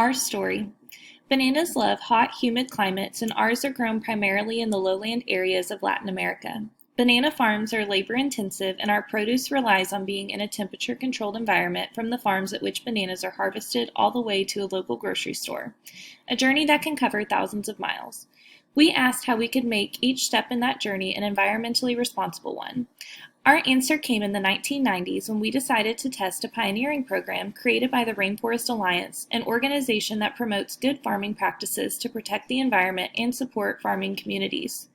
Our story. Bananas love hot, humid climates, and ours are grown primarily in the lowland areas of Latin America. Banana farms are labor intensive, and our produce relies on being in a temperature controlled environment from the farms at which bananas are harvested all the way to a local grocery store, a journey that can cover thousands of miles. We asked how we could make each step in that journey an environmentally responsible one. Our answer came in the 1990s when we decided to test a pioneering program created by the Rainforest Alliance, an organization that promotes good farming practices to protect the environment and support farming communities.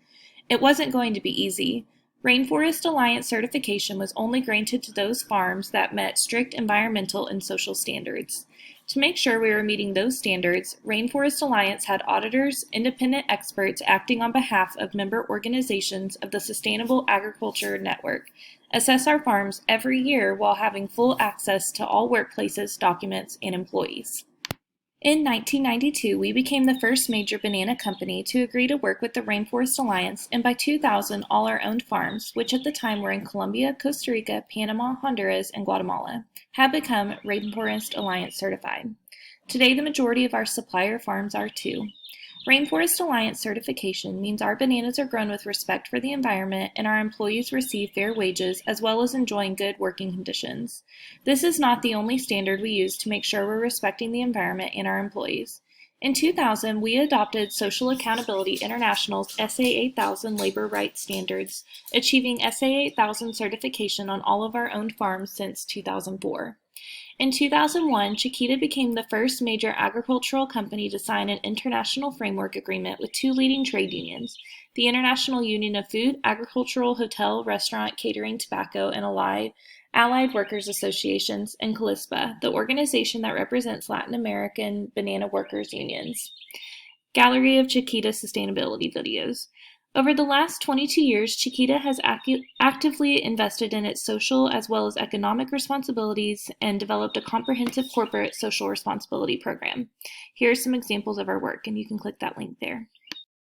It wasn't going to be easy. Rainforest Alliance certification was only granted to those farms that met strict environmental and social standards. To make sure we were meeting those standards, Rainforest Alliance had auditors, independent experts acting on behalf of member organizations of the Sustainable Agriculture Network, assess our farms every year while having full access to all workplaces, documents, and employees. In 1992, we became the first major banana company to agree to work with the Rainforest Alliance, and by 2000, all our owned farms, which at the time were in Colombia, Costa Rica, Panama, Honduras, and Guatemala, have become Rainforest Alliance certified. Today, the majority of our supplier farms are too. Rainforest Alliance certification means our bananas are grown with respect for the environment and our employees receive fair wages as well as enjoying good working conditions. This is not the only standard we use to make sure we're respecting the environment and our employees. In 2000, we adopted Social Accountability International's SA 8000 labor rights standards, achieving SA 8000 certification on all of our owned farms since 2004. In 2001, Chiquita became the first major agricultural company to sign an international framework agreement with two leading trade unions, the International Union of Food, Agricultural, Hotel, Restaurant, Catering, Tobacco, and Allied Workers Associations, and CALISPA, the organization that represents Latin American banana workers' unions. Gallery of Chiquita sustainability videos. Over the last 22 years, Chiquita has actively invested in its social as well as economic responsibilities and developed a comprehensive corporate social responsibility program. Here are some examples of our work, and you can click that link there.